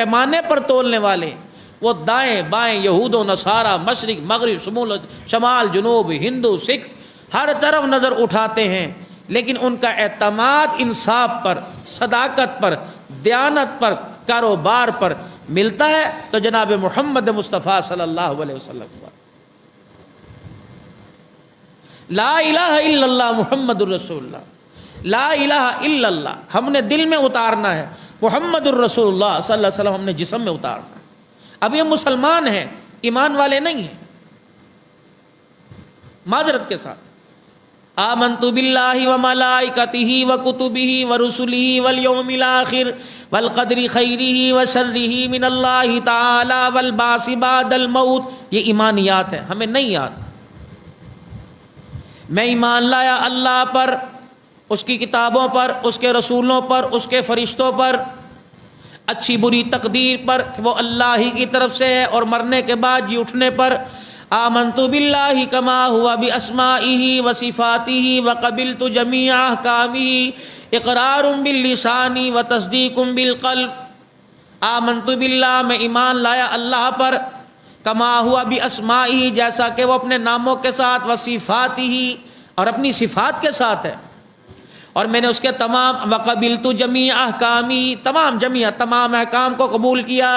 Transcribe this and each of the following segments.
پیمانے پر تولنے والے، وہ دائیں بائیں یہود و نصارہ، مشرق مغرب، شمال جنوب، ہندو سکھ، ہر طرف نظر اٹھاتے ہیں، لیکن ان کا اعتماد انصاف پر، صداقت پر، دیانت پر، کاروبار پر ملتا ہے تو جناب محمد مصطفیٰ صلی اللہ علیہ وسلم پر۔ لا الہ الا اللہ محمد الرسول اللہ، لا الہ الا اللہ ہم نے دل میں اتارنا ہے، محمد الرسول اللہ صلی اللہ علیہ وسلم ہم نے جسم میں اتارنا ہے۔ اب یہ مسلمان ہیں، ایمان والے نہیں ہیں۔ معذرت کے ساتھ، آمنت باللہ وملائکتہ وکتبہ ورسلہ والیوم الآخر والقدر خیرہ وشرہ من اللہ تعالی والبعث بعد الموت، یہ ایمانیات ہیں، ہمیں نہیں یاد۔ میں ایمان لایا اللہ پر، اس کی کتابوں پر، اس کے رسولوں پر، اس کے فرشتوں پر، اچھی بری تقدیر پر کہ وہ اللہ ہی کی طرف سے ہے، اور مرنے کے بعد جی اٹھنے پر۔ آمنت باللہ کما ہوا باسمائہ وصفاتہ وقبلت جمیع احکامہ اقرار باللسان وتصدیق بالقلب۔ آمنت باللہ میں ایمان لایا اللہ پر، کما ہوا باسمائہ جیسا کہ وہ اپنے ناموں کے ساتھ، وصفاتہ اور اپنی صفات کے ساتھ ہے، اور میں نے اس کے تمام، وقبلت جمیع احکامی تمام احکام کو قبول کیا،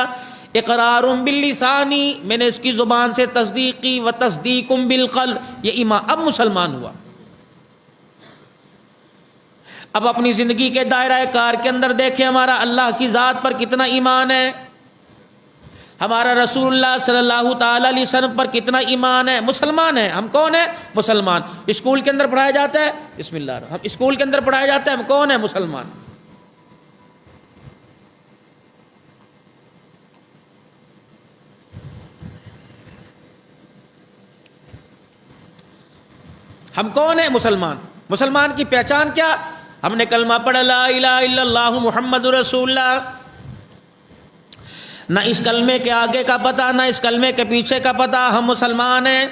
اقرار باللسانی میں نے اس کی زبان سے تصدیق کی، وتصدیق بالقلب یہ ایمان۔ اب مسلمان ہوا۔ اب اپنی زندگی کے دائرہ کار کے اندر دیکھیں ہمارا اللہ کی ذات پر کتنا ایمان ہے، ہمارا رسول اللہ صلی اللہ تعالی علیہ وسلم پر کتنا ایمان ہے۔ مسلمان ہیں ہم، کون ہیں؟ مسلمان۔ اسکول کے اندر پڑھایا جاتا ہے، بسم اللہ، ہم اسکول کے اندر پڑھایا جاتا ہے، ہم کون ہیں؟ مسلمان۔ ہم کون ہیں؟ مسلمان۔ مسلمان کی پہچان کیا؟ ہم نے کلمہ پڑھا لا الہ الا اللہ محمد رسول اللہ، نہ اس کلمے کے آگے کا پتہ، نہ اس کلمے کے پیچھے کا پتہ، ہم مسلمان ہیں۔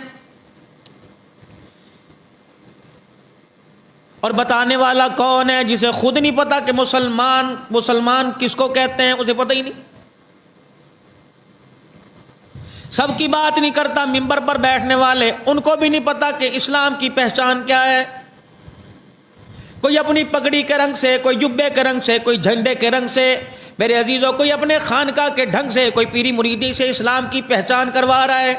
اور بتانے والا کون ہے؟ جسے خود نہیں پتا کہ مسلمان کس کو کہتے ہیں، اسے پتہ ہی نہیں۔ سب کی بات نہیں کرتا، ممبر پر بیٹھنے والے ان کو بھی نہیں پتا کہ اسلام کی پہچان کیا ہے۔ کوئی اپنی پگڑی کے رنگ سے، کوئی جبے کے رنگ سے، کوئی جھنڈے کے رنگ سے، میرے عزیزوں، کوئی اپنے خانقاہ کے ڈھنگ سے، کوئی پیری مریدی سے اسلام کی پہچان کروا رہا ہے۔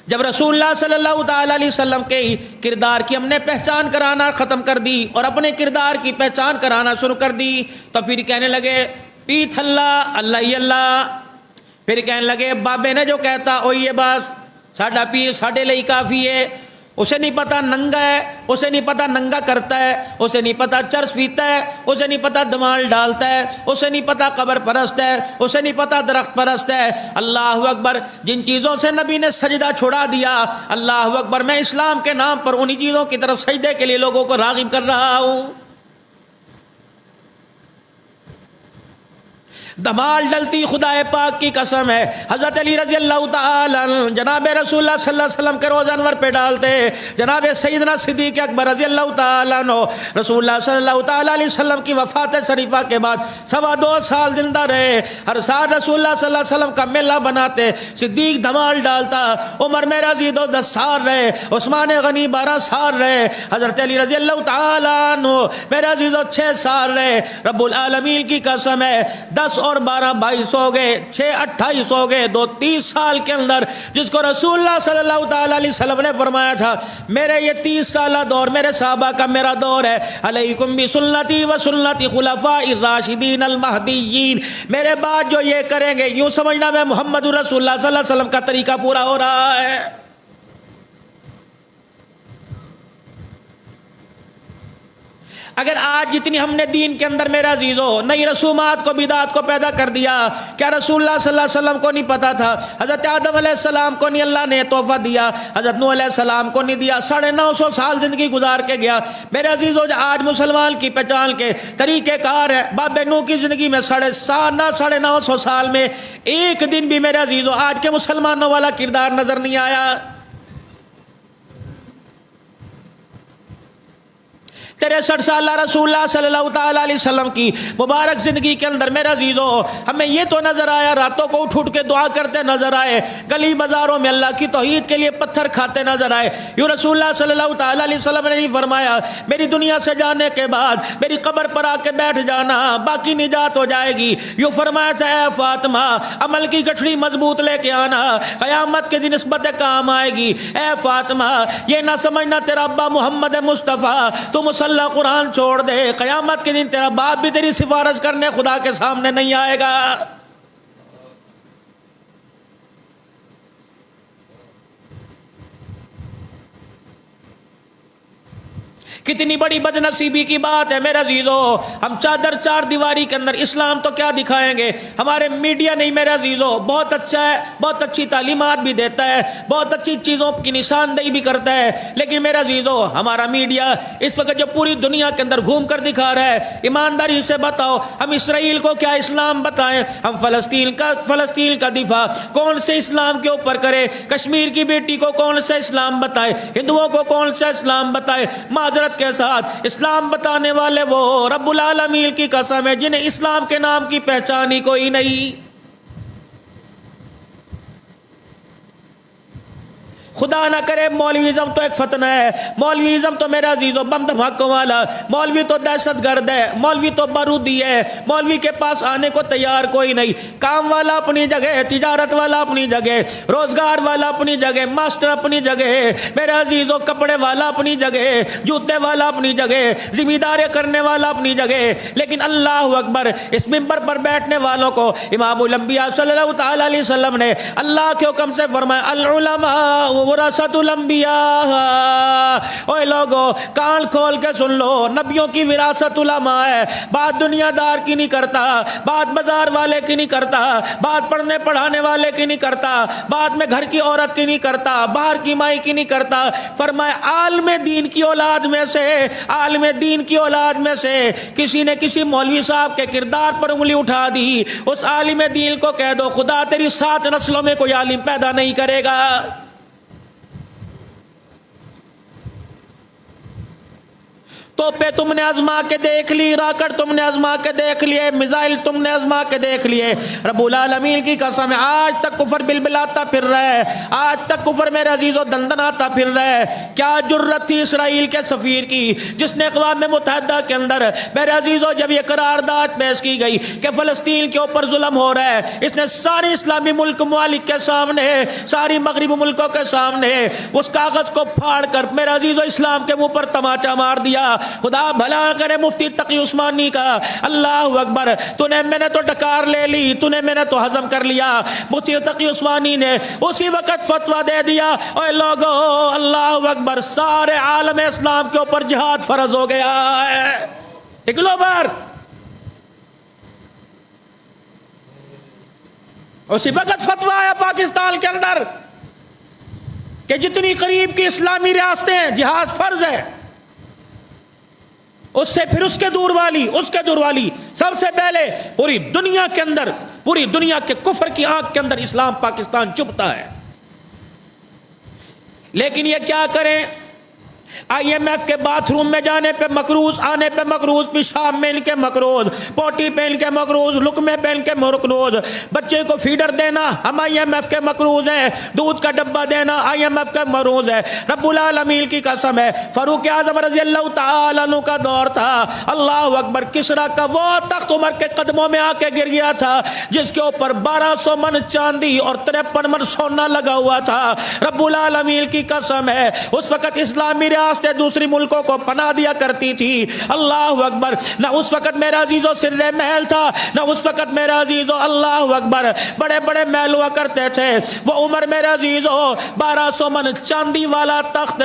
جب رسول اللہ صلی اللہ تعالی علیہ وسلم کے کردار کی ہم نے پہچان کرانا ختم کر دی اور اپنے کردار کی پہچان کرانا شروع کر دی، تو پھر کہنے لگے پیتھ اللہ، اللہ ہی اللہ۔ پھر کہنے لگے بابے نے جو کہتا وہی ہے، بس ساڈا پیر ساڈے لئی کافی ہے۔ اسے نہیں پتا ننگا ہے، اسے نہیں پتا ننگا کرتا ہے، اسے نہیں پتا چرس پیتا ہے، اسے نہیں پتا دمال ڈالتا ہے، اسے نہیں پتا قبر پرست ہے، اسے نہیں پتا درخت پرست ہے۔ اللہ اکبر، جن چیزوں سے نبی نے سجدہ چھوڑا دیا، اللہ اکبر، میں اسلام کے نام پر انہی چیزوں کی طرف سجدے کے لیے لوگوں کو راغب کر رہا ہوں۔ دمال ڈلتی خدا پاک کی قسم ہے، حضرت علی رضی اللہ تعالی عنہ جناب رسول اللہ صلی اللہ علیہ وسلم کے روزہ انور پہ ڈالتے، جناب سیدنا صدیق اکبر رضی اللہ تعالی عنہ رسول اللہ صلی اللہ تعالی علیہ وسلم کی وفات شریفہ کے بعد 2.25 سال زندہ رہے۔ ہر سال رسول اللہ صلی اللہ علیہ وسلم کا میلہ بناتے، صدیق دمال ڈالتا، عمر میرا عزیز 10 سال رہے، عثمان غنی 12 سال رہے، حضرت علی رضی اللہ تعالی عنہ میرا عزیز 6 سال رہے۔ رب العالمین کی قسم ہے، 10 اور 12 22 ہو گئے، 6 28 ہو گئے، 2 30 سال کے اندر جس کو رسول اللہ صلی اللہ تعالی علیہ وسلم نے فرمایا تھا میرے یہ 30 سالہ دور میرے صحابہ کا میرا دور ہے، علیکم بسنتی و سنتی خلفاء الراشدین المہدیین، میرے بعد جو یہ کریں گے، یوں سمجھنا میں محمد رسول اللہ صلی اللہ علیہ وسلم کا طریقہ پورا ہو رہا ہے۔ اگر آج جتنی ہم نے دین کے اندر میرا عزیزو نئی رسومات کو بدعات کو پیدا کر دیا، کیا رسول اللہ صلی اللہ علیہ وسلم کو نہیں پتا تھا؟ حضرت آدم علیہ السلام کو نہیں اللہ نے تحفہ دیا، حضرت نوح علیہ السلام کو نہیں دیا، 950 سال زندگی گزار کے گیا۔ میرے عزیزو آج مسلمان کی پہچان کے طریقہ کار ہے، باب نوح کی زندگی میں 950 سال میں ایک دن بھی میرے عزیزو آج کے مسلمانوں والا کردار نظر نہیں آیا۔ 63 سالہ رسول اللہ صلی اللہ تعالیٰ علیہ وسلم کی مبارک زندگی کے اندر میرا عزیزو ہمیں یہ تو نظر آیا راتوں کو اٹھ کے دعا کرتے نظر آئے، گلی بازاروں میں اللہ کی توحید کے لیے پتھر کھاتے نظر آئے۔ یوں رسول اللہ صلی اللہ تعالیٰ علیہ وسلم نے نہیں فرمایا میری دنیا سے جانے کے بعد میری قبر پر آ کے بیٹھ جانا باقی نجات ہو جائے گی، یوں فرمایا تھا اے فاطمہ عمل کی گٹھڑی مضبوط لے کے آنا، قیامت کے دن نسبت کام آئے گی۔ اے فاطمہ یہ نہ سمجھنا تیرا ابا محمد مصطفیٰ تو مصلی قرآن چھوڑ دے، قیامت کے دن تیرا باپ بھی تیری سفارش کرنے خدا کے سامنے نہیں آئے گا۔ کتنی بڑی بد نصیبی کی بات ہے میرے عزیزو، ہم چادر چار دیواری کے اندر اسلام تو کیا دکھائیں گے، ہمارے میڈیا نہیں میرے عزیزو، بہت اچھا ہے، بہت اچھی تعلیمات بھی دیتا ہے، بہت اچھی چیزوں کی نشاندہی بھی کرتا ہے، لیکن میرے عزیزو ہمارا میڈیا اس وقت جو پوری دنیا کے اندر گھوم کر دکھا رہا ہے، ایمانداری سے بتاؤ ہم اسرائیل کو کیا اسلام بتائیں، ہم فلسطین کا دفاع کون سے اسلام کے اوپر کرے، کشمیر کی بیٹی کو کون سا اسلام بتائے، ہندوؤں کو کون سا اسلام بتائے، معذرت کے ساتھ اسلام بتانے والے وہ رب العالمین کی قسم ہے جنہیں اسلام کے نام کی پہچان ہی کوئی نہیں۔ خدا نہ کرے مولویزم تو ایک فتنہ ہے، مولویزم تو میرا عزیزو بم دھماکوں والا، مولوی تو دہشت گرد ہے، مولوی تو بارودی ہے، مولوی کے پاس آنے کو تیار کوئی نہیں، کام والا اپنی جگہ، تجارت والا اپنی جگہ، روزگار والا اپنی جگہ، ماسٹر اپنی جگہ، میرا عزیزو کپڑے والا اپنی جگہ، جوتے والا اپنی جگہ، ذمہ داری کرنے والا اپنی جگہ، لیکن اللہ اکبر اس منبر پر بیٹھنے والوں کو امام الانبیاء صلی اللہ تعالیٰ علیہ وسلم نے اللہ کے حکم سے فرمایا العلماء ورثۃ الانبیاء، اوے لوگو کان کھول کے سن لو، نبیوں کی وراثت علماء ہے، بات دنیا دار کی نہیں کرتا، بات بازار والے کی نہیں کرتا، بات پڑھنے پڑھانے والے کی نہیں کرتا، بات میں گھر کی عورت کی نہیں کرتا، باہر کی مائی کی نہیں کرتا، فرمایا عالم دین کی اولاد میں سے، عالم دین کی اولاد میں سے کسی نے کسی مولوی صاحب کے کردار پر انگلی اٹھا دی، اس عالم دین کو کہہ دو خدا تیری 7 نسلوں میں کوئی عالم پیدا نہیں کرے گا۔ توپے تم نے آزما کے دیکھ لی، راکٹ تم نے آزما کے دیکھ لیے، میزائل تم نے آزما کے دیکھ لیے، رب العالمین کی قسم ہے آج تک کفر بلبلاتا پھر رہا ہے، آج تک کفر میرے عزیزو دندناتا پھر رہا ہے۔ کیا جرت تھی اسرائیل کے سفیر کی جس نے اقوام متحدہ کے اندر میرے عزیزو جب یہ قرارداد پیش کی گئی کہ فلسطین کے اوپر ظلم ہو رہا ہے، اس نے سارے اسلامی ملک ممالک کے سامنے، ساری مغربی ملکوں کے سامنے اس کاغذ کو پھاڑ کر میرے عزیزو اسلام کے منہ پر تماچا مار دیا۔ خدا بھلا کرے مفتی تقی عثمانی کا، اللہ اکبر، تو نے میں نے تو ڈکار لے لی، تو نے میں نے تو ہضم کر لیا۔ مفتی تقی عثمانی نے اسی وقت فتویٰ دے دیا اے لوگو اللہ اکبر سارے عالم اسلام کے اوپر جہاد فرض ہو گیا ہے۔ اگلو بار اسی وقت فتویٰ آیا پاکستان کے اندر کہ جتنی قریب کی اسلامی ریاستیں جہاد فرض ہے، اس سے پھر اس کے دور والی سب سے پہلے پوری دنیا کے اندر، پوری دنیا کے کفر کی آنکھ کے اندر اسلام پاکستان چپتا ہے۔ لیکن یہ کیا کریں، آئی ایم ایف کے باتھ روم میں جانے پہ مقروض، آنے پہ مقروض، پیشاب میں ان کے مقروض، پوٹی پہن کے مقروض، لقمے پہن کے مقروض، بچے کو فیڈر دینا ہم آئی ایم ایف کے مقروض ہیں، دودھ کا ڈبہ دینا آئی ایم ایف کا مقروض ہے۔ رب العالمین کی قسم ہے فاروق اعظم رضی اللہ تعالیٰ عنہ کا دور تھا، اللہ اکبر، کسریٰ کا وہ تخت عمر کے قدموں میں آ کے گر گیا تھا جس کے اوپر 1200 من چاندی اور 53 من سونا لگا ہوا تھا۔ رب العالمین کی قسم ہے اس وقت اسلامی ریاست دوسری ملکوں کو پناہ دیا کرتی تھی، اللہ اکبر، نہ اس وقت میرا عزیزو سر محل تھا، نہ اس وقت میرا عزیزو اللہ اکبر بڑے بڑے محل ہوا کرتے تھے۔ وہ عمر میرا عزیزو 1200 من چاندی والا تخت،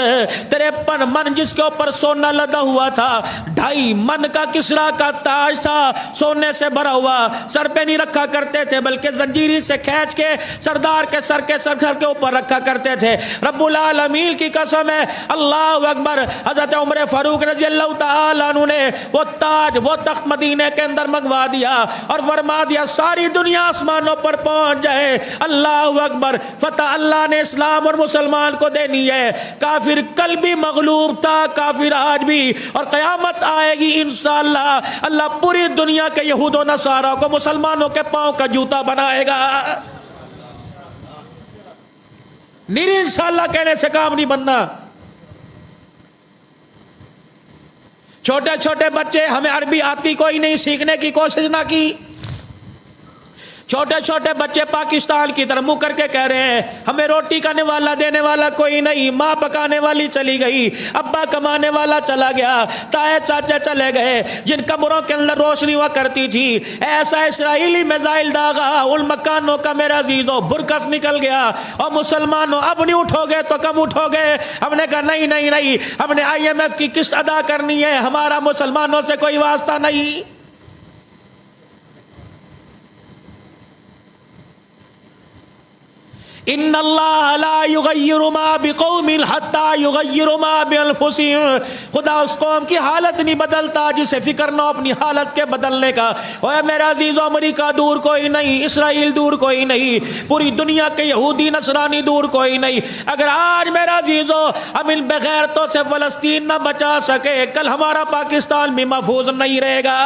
53 من جس کے اوپر سونا لدا ہوا تھا، 2.5 من کا کسریٰ کا تاج تھا سونے سے بھرا ہوا، سر پہ نہیں رکھا کرتے تھے بلکہ زنجیری سے کھینچ کے سردار کے سر کے اوپر رکھا کرتے تھے۔ رب العالمین کی قسم ہے اللہ اکبر، حضرت عمر فاروق رضی اللہ تعالیٰ عنہ نے وہ تاج وہ تخت مدینے کے اندر منگوا دیا اور فرما دیا ساری دنیا آسمانوں پر پہنچ جائے۔ اللہ اکبر، فتح اللہ نے اسلام اور مسلمان کو دینی ہے۔ کافر کل بھی مغلوب تھا، کافر آج بھی، اور قیامت آئے گی انشاءاللہ اللہ پوری دنیا کے یہود و نصارہ کو مسلمانوں کے پاؤں کا جوتا بنائے گا۔ نہیں انشاءاللہ کہنے سے کام نہیں بننا۔ چھوٹے چھوٹے بچے، ہمیں عربی آتی کوئی نہیں، سیکھنے کی کوشش نہ کی۔ چھوٹے چھوٹے بچے پاکستان کی طرف منہ کر کے کہہ رہے ہیں ہمیں روٹی کا نوالا دینے والا کوئی نہیں، ماں پکانے والی چلی گئی، ابا کمانے والا چلا گیا، تائے چاچے چلے گئے، جن کمروں کے اندر روشنی ہوا کرتی تھی ایسا اسرائیلی میزائل داغا ان مکانوں کا میرا عزیزو برکس نکل گیا۔ اور مسلمانوں اب نہیں اٹھو گے تو کب اٹھو گے؟ ہم نے کہا نہیں نہیں نہیں، ہم نے IMF کی قسط ادا کرنی ہے، ہمارا مسلمانوں سے کوئی واسطہ نہیں۔ ان اللہ لا یغیر ما بقوم حتی یغیر ما بانفسہم، خدا اس قوم کی حالت نہیں بدلتا جسے فکر نہ ہو اپنی حالت کے بدلنے کا۔ اوے میرا عزیزو، امریکہ دور کوئی نہیں، اسرائیل دور کوئی نہیں، پوری دنیا کے یہودی نصرانی دور کوئی نہیں۔ اگر آج میرا عزیزو ہم ان بغیرتوں سے فلسطین نہ بچا سکے، کل ہمارا پاکستان بھی محفوظ نہیں رہے گا۔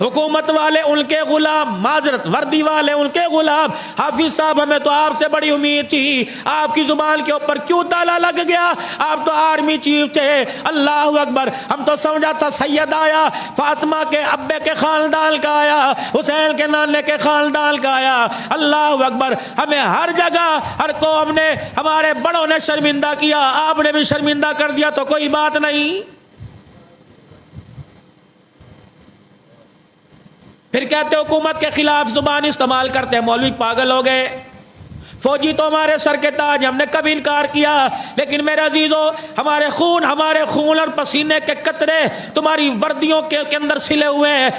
حکومت والے ان کے غلام، معذرت وردی والے ان کے غلام۔ حافظ صاحب ہمیں تو آپ سے بڑی امید تھی، آپ کی زبان کے اوپر کیوں تالا لگ گیا؟ آپ تو آرمی چیف تھے۔ اللہ اکبر، ہم تو سمجھا تھا سید آیا، فاطمہ کے ابے کے خاندان کا آیا، حسین کے نانے کے خاندان کا آیا۔ اللہ اکبر، ہمیں ہر جگہ ہر قوم نے، ہمارے بڑوں نے شرمندہ کیا، آپ نے بھی شرمندہ کر دیا تو کوئی بات نہیں۔ پھر کہتے حکومت کے خلاف زبان استعمال کرتے ہیں، مولوی پاگل ہو گئے، فوجی تو ہمارے سر کے تاج، ہم نے کبھی انکار کیا، لیکن میرے عزیزو ہمارے خون اور پسینے کے قطرے تمہاری وردیوں کے اندر سلے ہوئے ہیں،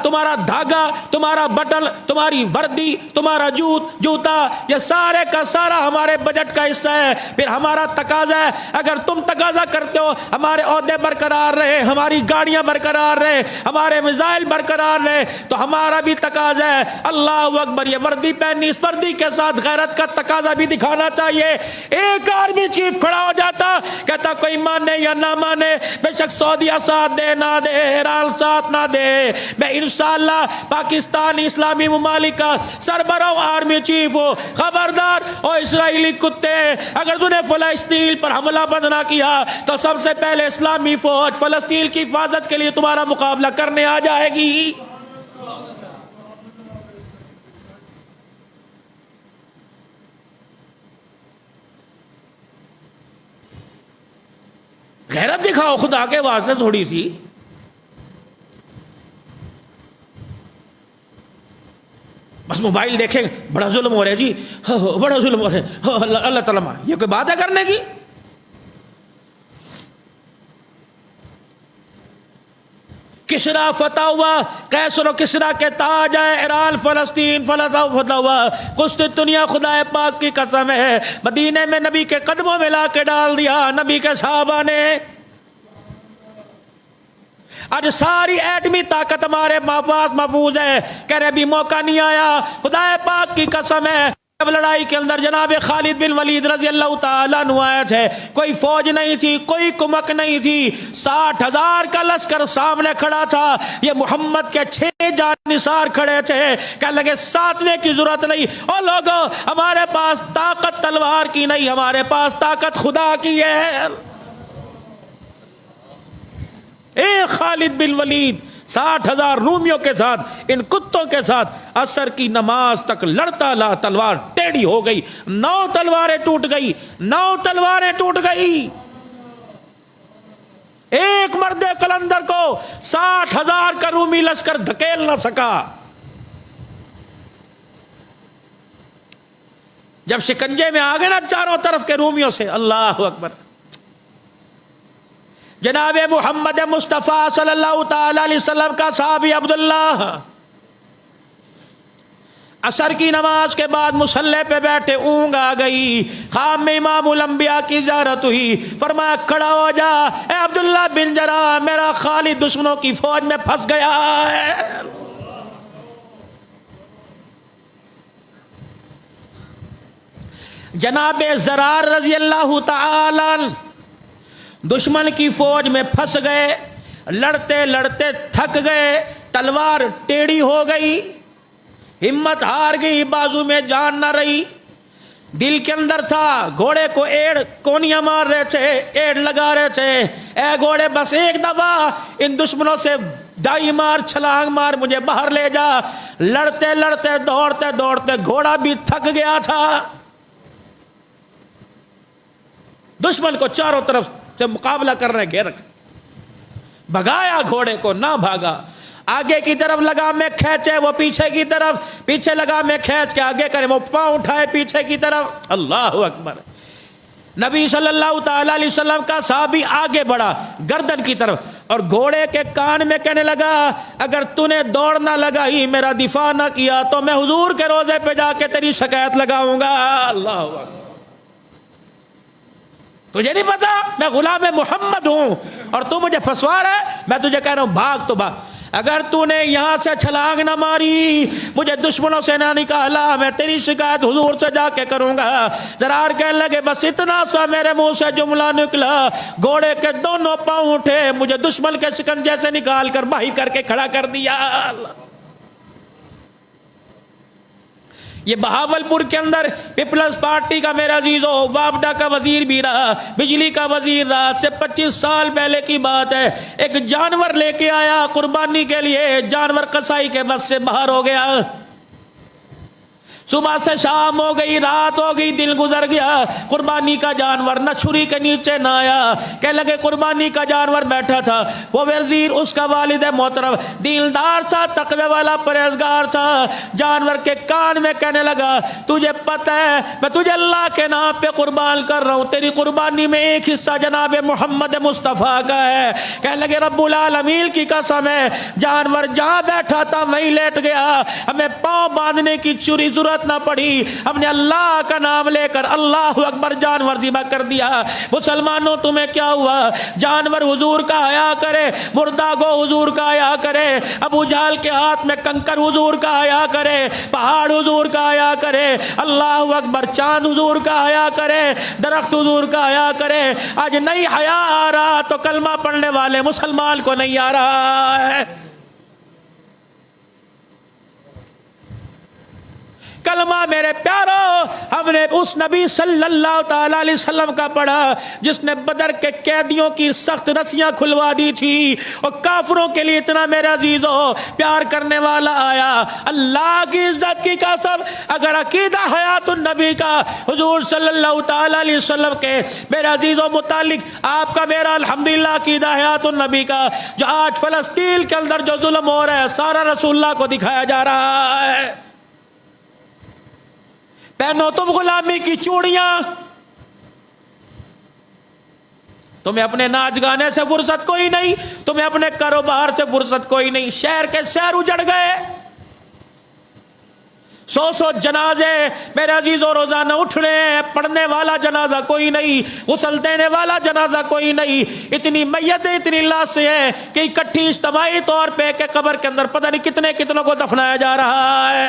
تمہارا دھاگا، تمہارا بٹن، تمہاری وردی، تمہارا جوتا، یہ سارے کا سارا ہمارے بجٹ کا حصہ ہے۔ پھر ہمارا تقاضا ہے، اگر تم تقاضا کرتے ہو ہمارے عہدے برقرار رہے، ہماری گاڑیاں برقرار رہے، ہمارے میزائل برقرار رہے، تو ہمارا بھی تقاضا ہے اللہ اکبر یہ وردی پہنی، اس وردی کے ساتھ غیرت کا تقاضا بھی دکھانا چاہیے۔ ایک آرمی چیف کھڑا ہو جاتا، کہتا کوئی مانے یا نہ مانے، بے شک سعودیہ ساتھ دے نہ دے، ایران ساتھ نہ دے، میں انشاءاللہ پاکستانی اسلامی ممالک کا سربراہ آرمی چیف ہو، خبردار او اسرائیلی کتے، اگر تم نے فلسطین پر حملہ بند نہ کیا تو سب سے پہلے اسلامی فوج فلسطین کی حفاظت کے لیے تمہارا مقابلہ کرنے آ جائے گی۔ غیرت دکھاؤ خدا کے واسطے تھوڑی سی۔ بس موبائل دیکھیں بڑا ظلم ہو رہا ہے جی، بڑا ظلم ہو رہا ہے، اللہ تعالیٰ یہ کوئی بات ہے کرنے کی؟ کسرا فتح ہوا، قیصر و کسرا کے تاج ہے، ایران فلسطین فتح ہوا، قسطنطنیہ خدا پاک کی قسم ہے مدینے میں نبی کے قدموں میں لا کے ڈال دیا نبی کے صحابہ نے۔ آج ساری ایٹمی طاقت ہمارے پاس محفوظ ہے، کہہ رہے بھی موقع نہیں آیا، خدا پاک کی قسم ہے جب لڑائی کے اندر جناب خالد بن ولید رضی اللہ تعالیٰ عنہ آئے تھے، کوئی فوج نہیں تھی، کوئی کمک نہیں تھی، 60,000 کا لشکر سامنے کھڑا تھا، یہ محمد کے 6 جانثار کھڑے تھے، کہنے لگے 7ویں کی ضرورت نہیں، او لوگو ہمارے پاس طاقت تلوار کی نہیں، ہمارے پاس طاقت خدا کی ہے۔ خالد بن ولید 60,000 رومیوں کے ساتھ، ان کتوں کے ساتھ عصر کی نماز تک لڑتا لا، تلوار ٹیڑھی ہو گئی، 9 تلواریں ٹوٹ گئی، 9 تلواریں ٹوٹ گئی، ایک مرد قلندر کو 60,000 کا رومی لشکر دھکیل نہ سکا۔ جب شکنجے میں آگے نا چاروں طرف کے رومیوں سے، اللہ اکبر، جناب محمد مصطفیٰ صلی اللہ تعالی علیہ وسلم کا صحابی عبداللہ عصر کی نماز کے بعد مصلی پہ بیٹھے، اونگ آ گئی، خواب میں امام الانبیاء کی زیارت ہوئی، فرمایا کھڑا ہو جا اے عبداللہ بن جراح، میرا خالد دشمنوں کی فوج میں پھنس گیا ہے۔ جناب زرار رضی اللہ تعالی عنہ دشمن کی فوج میں پھنس گئے، لڑتے لڑتے تھک گئے، تلوار ٹیڑھی ہو گئی، ہمت ہار گئی، بازو میں جان نہ رہی، دل کے اندر تھا گھوڑے کو ایڑ کونیاں مار رہے تھے، ایڑ لگا رہے تھے، اے گھوڑے بس ایک دفعہ ان دشمنوں سے دائی مار، چھلانگ مار، مجھے باہر لے جا۔ لڑتے لڑتے دوڑتے دوڑتے گھوڑا بھی تھک گیا تھا، دشمن کو چاروں طرف سے مقابلہ کرنے گھیر بھگایا، گھوڑے کو نہ بھاگا، آگے کی طرف لگامیں کھینچے وہ پیچھے کی طرف، پیچھے لگامیں کھینچ کے آگے کرے وہ پاؤں اٹھائے پیچھے کی طرف، اللہ اکبر۔ نبی صلی اللہ تعالی علیہ وسلم کا صحابی آگے بڑھا گردن کی طرف اور گھوڑے کے کان میں کہنے لگا اگر تو نے دوڑ نہ لگائی، میرا دفاع نہ کیا تو میں حضور کے روضے پہ جا کے تیری شکایت لگاؤں گا۔ اللہ اکبر، تجھے نہیں پتا میں غلام محمد ہوں اور تو مجھے پھنسوا رہا ہے، میں تجھے کہہ رہا ہوں بھاگ تو بھاگ، اگر تو نے یہاں سے چھلانگ نہ ماری، مجھے دشمنوں سے نہ نکالا، میں تیری شکایت حضور سے جا کے کروں گا۔ زرار کہنے لگے بس اتنا سا میرے منہ سے جملہ نکلا، گھوڑے کے دونوں پاؤں اٹھے، مجھے دشمن کے شکنجے سے نکال کر باہی کر کے کھڑا کر دیا۔ یہ بہاولپور کے اندر پیپلز پارٹی کا میرا عزیزو وابڈا کا وزیر بھی رہا، بجلی کا وزیر رہا، سے 25 سال پہلے کی بات ہے، ایک جانور لے کے آیا قربانی کے لیے، جانور قصائی کے بس سے باہر ہو گیا، صبح سے شام ہو گئی، رات ہو گئی، دل گزر گیا، قربانی کا جانور نہ چھری کے نیچے نہ آیا، کہنے لگے قربانی کا جانور بیٹھا تھا، وہ وزیر اس کا والد محترم دیندار تھا، تقوی والا پرہیزگار تھا، جانور کے کان میں کہنے لگا تجھے پتہ ہے میں تجھے اللہ کے نام پہ قربان کر رہا ہوں، تیری قربانی میں ایک حصہ جناب محمد مصطفیٰ کا ہے۔ کہنے لگے رب العالمین کی قسم ہے، جانور جہاں بیٹھا تھا وہیں لیٹ گیا، ہمیں پاؤں باندھنے کی چھری ضرورت نہ پڑی، ہم نے اللہ کا نام لے کر اللہ اکبر جانور ذبح کر دیا۔ مسلمانوں تمہیں کیا ہوا؟ جانور حضور کا حیا کرے، مردہ گو حضور کا حیا کرے، ابو جہل کے ہاتھ میں کنکر حضور کا حیا کرے، پہاڑ حضور کا حیا کرے، اللہ اکبر، چاند حضور کا حیا کرے، درخت حضور کا حیا کرے۔ آج نہیں حیا آ رہا تو کلمہ پڑھنے والے مسلمان کو نہیں آ رہا ہے۔ کلمہ میرے پیارو ہم نے اس نبی صلی اللہ تعالی علیہ وسلم کا پڑھا جس نے بدر کے قیدیوں کی سخت رسیاں کھلوا دی تھی، اور کافروں کے لیے اتنا میرے عزیزو پیار کرنے والا آیا۔ اللہ کی عزت کی قسم اگر عقیدہ حیات النبی کا حضور صلی اللہ تعالی علیہ وسلم کے میرے عزیزو متعلق آپ کا میرا الحمدللہ عقیدہ حیات النبی کا، جو آج فلسطین کے اندر جو ظلم ہو رہا ہے سارا رسول اللہ کو دکھایا جا رہا ہے۔ پہنو تم غلامی کی چوڑیاں، تمہیں اپنے ناچ گانے سے فرصت کوئی نہیں، تمہیں اپنے کاروبار سے فرصت کوئی نہیں، شہر کے شہر اجڑ گئے، 100 جنازے میرے عزیزوں روزانہ اٹھنے، پڑھنے والا جنازہ کوئی نہیں، غسل دینے والا جنازہ کوئی نہیں، اتنی میتیں اتنی لاشیں ہیں کہ اکٹھی اجتماعی طور پہ کہ قبر کے اندر پتہ نہیں کتنے کتنوں کو دفنایا جا رہا ہے،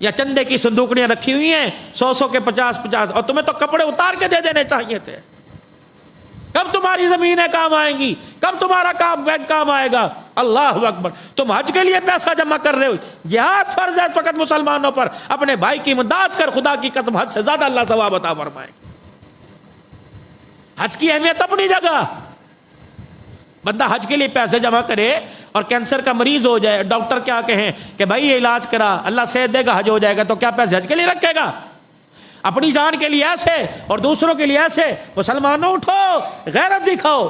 یا چندے کی صندوقڑیاں رکھی ہوئی ہیں 100 کے 50 اور تمہیں تو کپڑے اتار کے دے دینے چاہیے تھے۔ کب تمہاری زمینیں کام آئیں گی؟ کب تمہارا بینک کام آئے گا؟ اللہ اکبر، تم حج کے لیے پیسہ جمع کر رہے ہو، جہاد فرض ہے اس وقت مسلمانوں پر، اپنے بھائی کی امداد کر، خدا کی قسم حج سے زیادہ اللہ ثواب عطا فرمائے۔ حج کی اہمیت اپنی جگہ، بندہ حج کے لیے پیسے جمع کرے اور کینسر کا مریض ہو جائے، ڈاکٹر کیا کہیں کہ بھائی یہ علاج کرا، اللہ صحت دے گا حج ہو جائے گا، تو کیا پیسے حج کے لیے رکھے گا؟ اپنی جان کے لیے ایسے اور دوسروں کے لیے ایسے۔ مسلمانوں اٹھو، غیرت دکھاؤ۔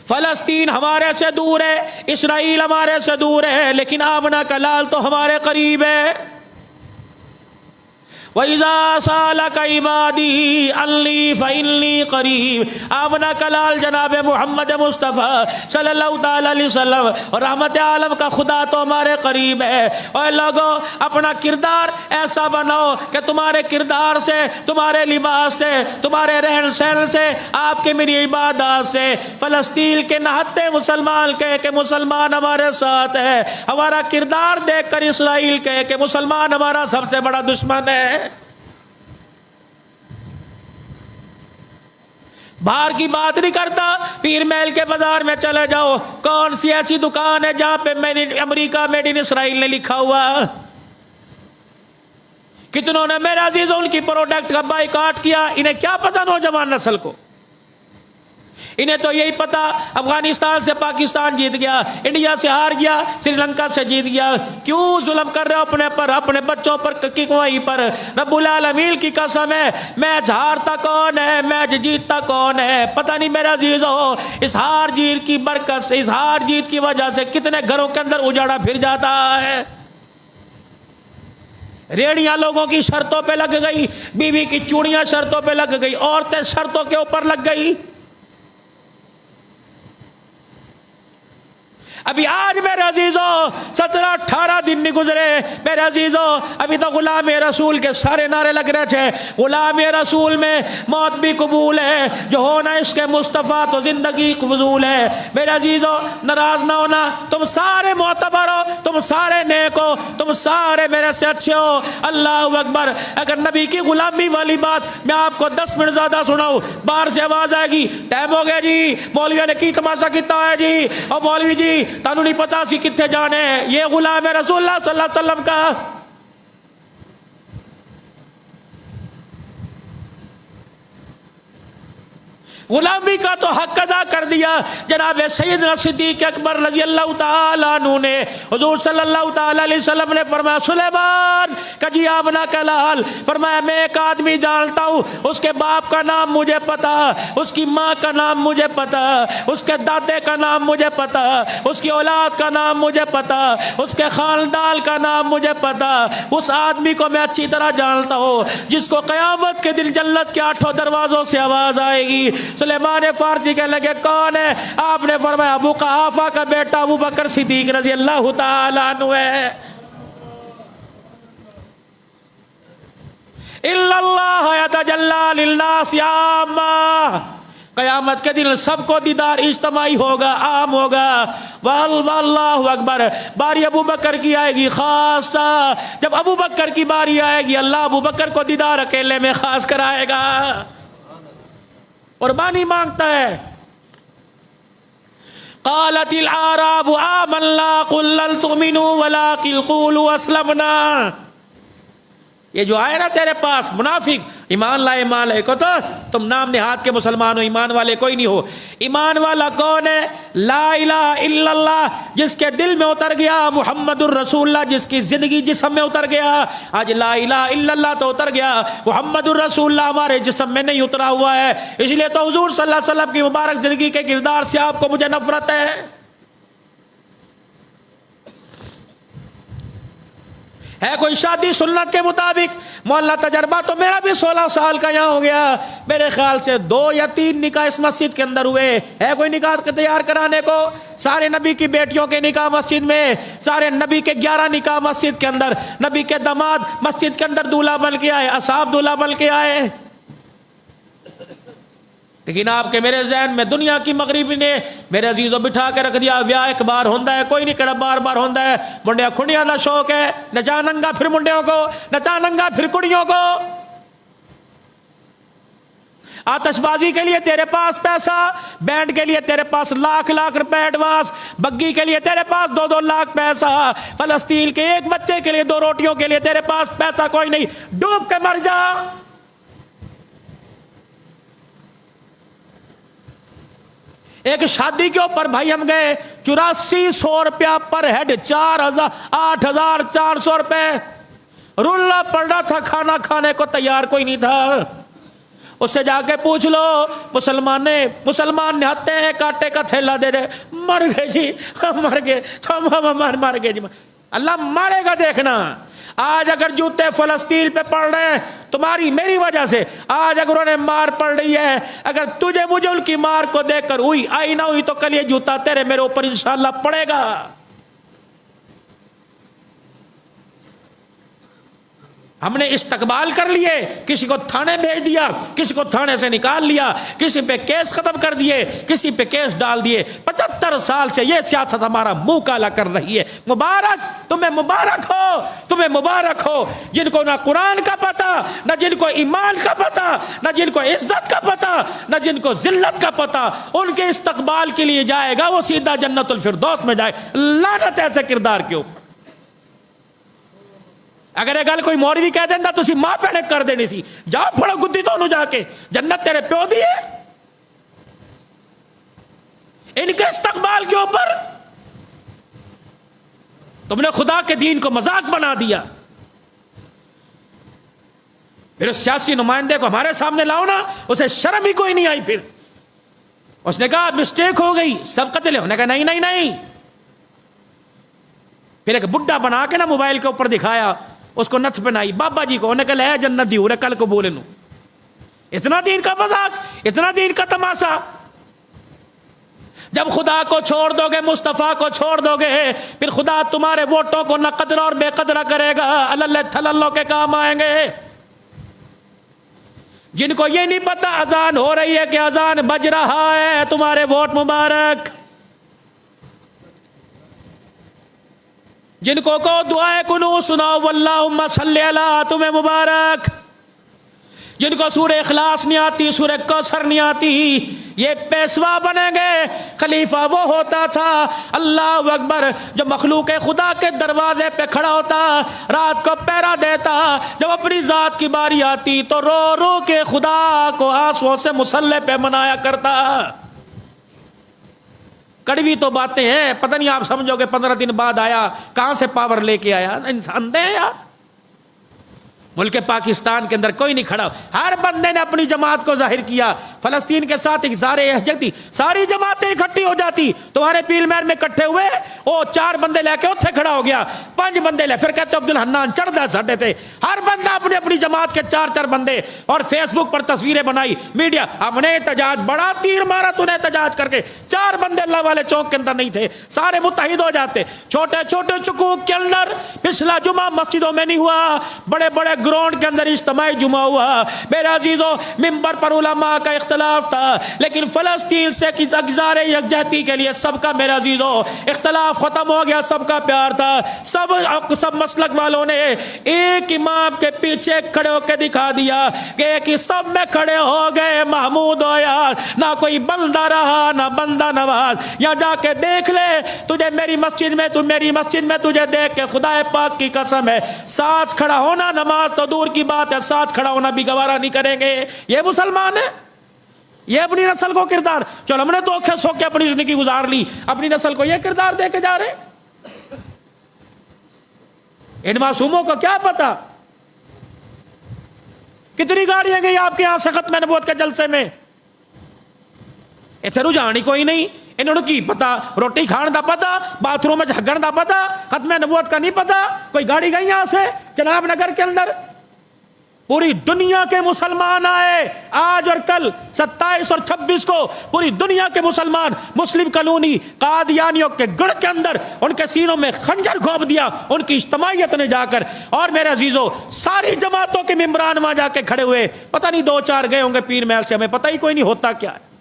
فلسطین ہمارے سے دور ہے، اسرائیل ہمارے سے دور ہے، لیکن آمنہ کا لال تو ہمارے قریب ہے۔ وَإِذَا سَأَلَكَ عِبَادِي عَنِّي فَإِنِّي قَرِيبٌ. آمنہ کلال جناب محمد مصطفیٰ صلی اللہ تعالی علیہ وسلم اور رحمت عالم کا خدا تو ہمارے قریب ہے. اور لوگوں اپنا کردار ایسا بناؤ کہ تمہارے کردار سے، تمہارے لباس سے، تمہارے رہن سہن سے، آپ کے میری عبادات سے فلسطین کے نہتے مسلمان کہے کہ مسلمان ہمارے ساتھ ہے، ہمارا کردار دیکھ کر اسرائیل کہے کہ مسلمان ہمارا سب سے بڑا دشمن ہے. باہر کی بات نہیں کرتا، پیر محل کے بازار میں چلے جاؤ، کون سی ایسی دکان ہے جہاں پہ امریکہ میڈ ان اسرائیل نے لکھا ہوا؟ کتنوں نے میرے عزیزوں ان کی پروڈکٹ کا بائیکاٹ کیا. انہیں کیا پتا نوجوان نسل کو؟ انہیں تو یہی پتا افغانستان سے پاکستان جیت گیا، انڈیا سے ہار گیا، سری لنکا سے جیت گیا. کیوں ظلم کر رہے ہو اپنے پر، اپنے بچوں پر، کمائی پر؟ رب العالمین کی قسم ہے، میچ ہارتا کون ہے، میچ جیتتا کون ہے؟ پتہ نہیں میرے عزیزو. اس ہار جیت کی برکت سے، اس ہار جیت کی وجہ سے کتنے گھروں کے اندر اجاڑا پھر جاتا ہے. ریڑیاں لوگوں کی شرطوں پہ لگ گئی، بیوی کی چوڑیاں شرطوں پہ لگ گئی، عورتیں شرطوں کے اوپر لگ گئی. ابھی آج میرے عزیزو 17-18 دن نہیں گزرے میرے عزیزو، ابھی تو غلام رسول کے سارے نعرے لگ رہے تھے. غلام رسول میں موت بھی قبول ہے، جو ہونا اس کے مصطفیٰ تو زندگی فضول ہے. میرے عزیزو ناراض نہ ہونا، تم سارے معتبر ہو، تم سارے نیک ہو، تم سارے میرے سے اچھے ہو. اللہ اکبر. اگر نبی کی غلامی والی بات میں آپ کو 10 منٹ زیادہ سناؤں، باہر سے آواز آئے گی ٹائم ہو گیا جی، مولوی نے کی تماشا کیتا ہے جی، اور مولوی جی تانو نہیں پتا سی کتنے جانے ہیں. یہ غلام رسول اللہ صلی اللہ علیہ وسلم کا غلامی کا تو حق ادا کر دیا. جناب سیدنا صدیق اکبر رضی اللہ تعالیٰ عنہ نے، حضور صلی اللہ تعالیٰ علیہ وسلم نے فرمایا سلیمان کا جی آمنہ کا لال، فرمایا میں ایک آدمی جانتا ہوں، اس کے باپ کا نام مجھے پتا، اس کی ماں کا نام مجھے پتا، اس کے دادے کا نام مجھے پتا، اس کی اولاد کا نام مجھے پتا، اس کے خاندان کا نام مجھے پتا. اس آدمی کو میں اچھی طرح جانتا ہوں جس کو قیامت کے دن جنت کے 8 دروازوں سے آواز آئے گی. سلیمان فارسی کے لگے کون ہے؟ آپ نے فرمایا ابو قحافہ کا بیٹا ابو بکر صدیق رضی اللہ تعالیٰ عنہ ہے. الا اللہ یتجلی للناس عامہ، قیامت کے دن سب کو دیدار اجتماعی ہوگا، عام ہوگا. واللہ اکبر. باری ابو بکر کی آئے گی خاصہ. جب ابو بکر کی باری آئے گی اللہ ابو بکر کو دیدار اکیلے میں خاص کرائے گا. قربانی مانگتا ہے. قالت الاعراب آمنا قل لن تؤمنوا ولكن قولوا اسلمنا. یہ جو آئے نا تیرے پاس منافق، ایمان لائے ایمان لائے کو تو تم نام نہاد کے مسلمان ہو، ایمان والے کوئی نہیں ہو. ایمان والا کون ہے؟ لا الہ الا اللہ، جس کے دل میں اتر گیا محمد الرسول اللہ، جس کی زندگی جسم میں اتر گیا. آج لا الہ الا اللہ تو اتر گیا، محمد الرسول اللہ ہمارے جسم میں نہیں اترا ہوا ہے. اس لیے تو حضور صلی اللہ علیہ وسلم کی مبارک زندگی کے کردار سے آپ کو مجھے نفرت ہے. ہے کوئی شادی سنت کے مطابق؟ مولا تجربہ تو میرا بھی 16 سال کا یہاں ہو گیا، میرے خیال سے 2 یا 3 نکاح اس مسجد کے اندر ہوئے. ہے کوئی نکاح تیار کرانے کو؟ سارے نبی کی بیٹیوں کے نکاح مسجد میں، سارے نبی کے 11 نکاح مسجد کے اندر، نبی کے داماد مسجد کے اندر دولہا بن کے آئے، اصحاب دولہا بن کے آئے. لیکن آپ کے میرے ذہن میں دنیا کی مغربی نے میرے عزیزوں بٹھا کے رکھ دیا ویاہ ایک بار ہوندا ہے، کوئی نہیں کڑا بار بار ہوندا ہے. منڈیا کھڑیاں دا شوق ہے، نچا ننگا پھر منڈیوں کو، نچا ننگا پھر کڑیوں کو. آتش بازی کے لیے تیرے پاس پیسہ، بینڈ کے لیے تیرے پاس لاکھ روپے ایڈوانس، بگی کے لیے تیرے پاس 2 لاکھ پیسہ، فلسطین کے ایک بچے کے لیے 2 روٹیوں کے لیے تیرے پاس پیسہ کوئی نہیں. ڈوب کے مر جا. ایک شادی کے اوپر بھائی ہم گئے 8400 روپیہ پر ہیڈ، 8400 روپے. رلا پڑ رہا تھا، کھانا کھانے کو تیار کوئی نہیں تھا. اس سے جا کے پوچھ لو، مسلمان نے ہتے ہیں کاٹے کا تھیلا دے دے. مر گئے جی، مر گئے، مر گئے جی. اللہ مارے گا دیکھنا. آج اگر جوتے فلسطین پہ پڑ رہے ہیں تمہاری میری وجہ سے، آج اگر انہیں مار پڑ رہی ہے، اگر تجھے مجھے ان کی مار کو دیکھ کر ہوئی آئی نہ ہوئی تو کل یہ جوتا تیرے میرے اوپر انشاءاللہ پڑے گا۔ ہم نے استقبال کر لیے، کسی کو تھانے بھیج دیا، کسی کو تھانے سے نکال لیا، کسی پہ کیس ختم کر دیے، کسی پہ کیس ڈال دیے۔ 75 سال سے یہ سیاست ہمارا منہ کالا کر رہی ہے۔ مبارک تمہیں، مبارک ہو تمہیں، مبارک ہو جن کو نہ قرآن کا پتہ، نہ جن کو ایمان کا پتہ، نہ جن کو عزت کا پتہ، نہ جن کو ذلت کا پتہ۔ ان کے استقبال کے لیے جائے گا وہ سیدھا جنت الفردوس میں جائے۔ لعنت ایسے کردار کے اوپر۔ اگر یہ گل کوئی مولوی کہہ دینا تو اسی ماں پینے کر دینی سی، جا پڑو گدی تو جا کے، جنت تیرے پیو دی ہے۔ ان کے استقبال کے اوپر تم نے خدا کے دین کو مذاق بنا دیا۔ پھر اس سیاسی نمائندے کو ہمارے سامنے لاؤ نا، اسے شرم ہی کوئی نہیں آئی۔ پھر اس نے کہا مسٹیک ہو گئی، سب قتل ہے۔ کہا نہیں نہیں نہیں۔ پھر ایک بڈھا بنا کے نا موبائل کے اوپر دکھایا، اس کو نتھ پہنائی بابا جی کو، انہیں کہا لے جنت دی ہو کل کو بولے نو۔ اتنا دین کا مذاق، اتنا دین کا تماشا۔ جب خدا کو چھوڑ دو گے، مصطفیٰ کو چھوڑ دو گے، پھر خدا تمہارے ووٹوں کو نہ قدر اور بے قدرہ کرے گا، اللہ تھللو کے کام آئیں گے۔ جن کو یہ نہیں پتا اذان ہو رہی ہے کہ اذان بج رہا ہے، تمہارے ووٹ مبارک۔ جن کو دعائے کنو سناؤ واللہم صلی علی، تمہیں مبارک۔ جن کو سورہ اخلاص نہیں آتی، سورہ کوثر نہیں آتی، یہ پیشوا بنیں گے۔ خلیفہ وہ ہوتا تھا، اللہ اکبر، جو مخلوق خدا کے دروازے پہ کھڑا ہوتا، رات کو پہرا دیتا، جب اپنی ذات کی باری آتی تو رو رو کے خدا کو آنسوؤں سے مسلح پہ منایا کرتا۔ کڑوی تو باتیں ہیں، پتہ نہیں آپ سمجھو گے 15 دن بعد آیا، کہاں سے پاور لے کے آیا؟ انسان دے یار۔ ملک پاکستان کے اندر کوئی نہیں کھڑا، ہر بندے نے اپنی جماعت کو ظاہر کیا۔ فلسطین کے ساتھ ایک زار یہجت تھی، ساری جماعتیں اکٹھی ہو جاتی، تمہارے پیل مہر میں اکٹھے ہوئے، وہ 4 بندے لے کے اتنے کھڑا ہو گیا، 5 بندے لے، پھر کہتے عبد الحنان چڑھ دے ساڈے تے۔ ہر بندہ اپنی اپنی جماعت کے 4 بندے، اور فیس بک پر تصویریں بنائی، میڈیا، ہم نے احتجاج، بڑا تیر مارا تو نے احتجاج کر کے۔ 4 بندے اللہ والے چوک کے اندر نہیں تھے، سارے متحد ہو جاتے۔ چھوٹے چھوٹے چکوک کے اندر پچھلا جمعہ مسجدوں میں نہیں ہوا، بڑے بڑے گراؤنڈ کے اندر اجتماعی جمعہ ہوا۔ میرے عزیزو، منبر پر علماء کا اختلاف تھا، لیکن فلسطین سے اگزار یکجہتی کے لیے سب کا، میرے عزیزو، اختلاف ختم ہو گیا، سب کا پیار تھا۔ سب مسلک والوں نے ایک امام کے پیچھے کھڑے ہو کے دکھا دیا کہ ایک ہی سب میں کھڑے ہو گئے۔ محمود ہو یار، نہ کوئی بندہ رہا نہ بندہ نواز۔ یہاں جا کے دیکھ لے، تجھے میری مسجد میں، تو میری مسجد میں تجھے دیکھ کے خدا پاک کی قسم ہے، ساتھ کھڑا ہونا، نماز تو دور کی بات ہے، ساتھ کھڑا ہونا بھی گوارا نہیں کریں گے۔ یہ مسلمان ہے، یہ اپنی نسل کو کردار، چلو ہم نے دھوکے سو کے اپنی زندگی گزار لی، اپنی نسل کو یہ کردار دے کے جا رہے۔ ان معصوموں کو کیا پتا کتنی گاڑیاں گئی آپ کے یہاں سے ختم نبوت کے جلسے میں، اتنے رجحان ہی کوئی نہیں۔ انہوں نے کی پتا، روٹی کھان دا پتا، باتھ روم میں جھگڑ دا پتا، ختم نبوت کا نہیں پتا۔ کوئی گاڑی گئی یہاں سے جناب نگر کے اندر، پوری دنیا کے مسلمان آئے آج اور کل 27 اور 26 کو، پوری دنیا کے مسلمان مسلم کالونی قادیانیوں کے گڑھ کے اندر ان کے سینوں میں خنجر گھونپ دیا ان کی اجتماعیت نے جا کر۔ اور میرے عزیزو، ساری جماعتوں کے ممبران وہاں جا کے کھڑے ہوئے، پتہ نہیں 2-4 گئے ہوں گے پیر محل سے، ہمیں پتہ ہی کوئی نہیں ہوتا کیا ہے۔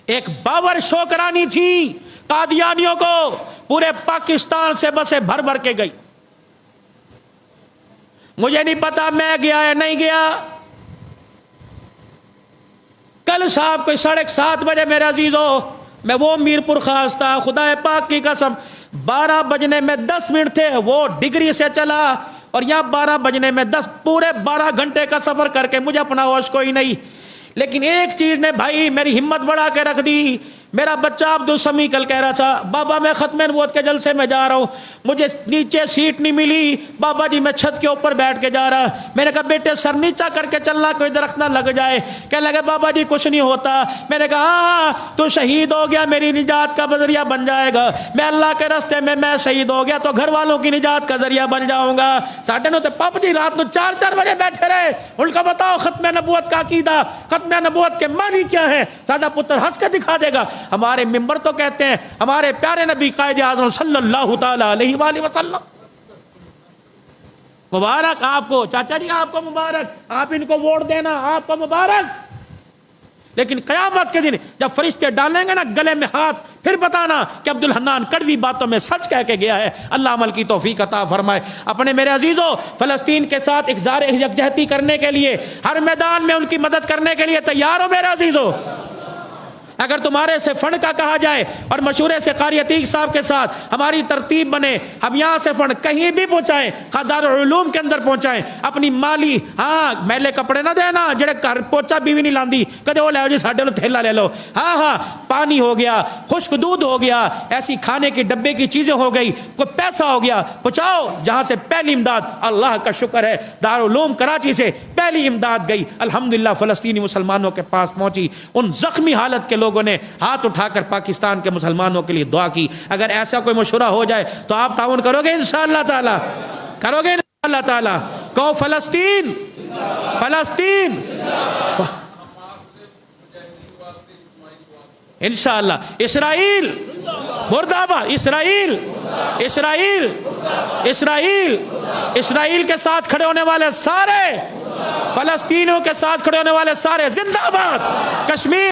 ایک باور شو کرانی تھی قادیانیوں کو، پورے پاکستان سے بسیں بھر بھر کے گئی۔ مجھے نہیں پتا میں گیا یا نہیں گیا۔ کل صاحب کوئی 7:30 بجے، میرے عزیزو، میں وہ میرپور خاص تھا، خدا پاک کی قسم 12 بجنے میں 10 منٹ تھے، وہ ڈگری سے چلا، اور یہاں 12 بجنے میں 10، پورے 12 گھنٹے کا سفر کر کے مجھے اپنا ہوش کوئی نہیں۔ لیکن ایک چیز نے بھائی میری ہمت بڑھا کے رکھ دی، میرا بچہ عبدالسمی کل کہہ رہا تھا بابا میں ختم نبوت کے جلسے میں جا رہا ہوں, مجھے نیچے سیٹ نہیں ملی, بابا جی میں چھت کے اوپر بیٹھ کے جا رہا. میں نے کہا بیٹے سر نیچا کر کے چلنا, کوئی درخت نہ لگ جائے. کہنے لگے بابا جی کچھ نہیں ہوتا. میں نے کہا ہاں تو شہید ہو گیا, میری نجات کا ذریعہ بن جائے گا. میں اللہ کے راستے میں شہید ہو گیا تو گھر والوں کی نجات کا ذریعہ بن جاؤں گا. ساڈے نو تے پاپ جی رات نو 4 بجے بیٹھے رہے, ان کا بتاؤ ختم نبوت کا عقیدہ, ختم نبوت کے معنی کیا ہے. ساڈا پتر ہنس کے دکھا دے گا. ہمارے ممبر تو کہتے ہیں ہمارے پیارے نبی قائد اعظم صلی اللہ تعالی علیہ وآلہ وسلم, مبارک آپ کو چاچا جی, آپ کو مبارک, آپ ان کو ووٹ دینا, آپ کو مبارک. لیکن قیامت کے دن جب فرشتے ڈالیں گے نا گلے میں ہاتھ, پھر بتانا کہ عبدالحنان کڑوی باتوں میں سچ کہہ کے گیا ہے. اللہ عمل کی توفیق عطا فرمائے. اپنے میرے عزیزو, فلسطین کے ساتھ اظہار یکجہتی کرنے کے لیے, ہر میدان میں ان کی مدد کرنے کے لیے تیار ہو میرے عزیزو. اگر تمہارے سے فنڈ کا کہا جائے اور مشورے سے قاری عتیق صاحب کے ساتھ ہماری ترتیب بنے, ہم یہاں سے فنڈ کہیں بھی پہنچائیں, دارالعلوم کے اندر پہنچائیں, اپنی مالی, ہاں میلے کپڑے نہ دینا جڑے گھر پوچا بیوی نہیں لاندی, کدے وہ لے جی ساڈے لو تھیلا لے لو. ہاں پانی ہو گیا, خشک دودھ ہو گیا, ایسی کھانے کے ڈبے کی چیزیں ہو گئی, کوئی پیسہ ہو گیا, پہنچاؤ. جہاں سے پہلی امداد, اللہ کا شکر ہے دارالعلوم کراچی سے پہلی امداد گئی الحمدللہ, فلسطینی مسلمانوں کے پاس پہنچی. ان زخمی حالت کے لوگوں نے ہاتھ اٹھا کر پاکستان کے مسلمانوں کے لیے دعا کی. اگر ایسا کوئی مشورہ ہو جائے تو آپ تعاون کرو گے انشاءاللہ تعالی, کرو گے انشاءاللہ تعالی. کہو فلسطین, فلسطین انشاءاللہ. اسرائیل مرد آباد, اسرائیل, اسرائیل, اسرائیل, اسرائیل کے ساتھ کھڑے ہونے والے سارے, فلسطینیوں کے ساتھ کھڑے ہونے والے سارے زندہ باد. کشمیر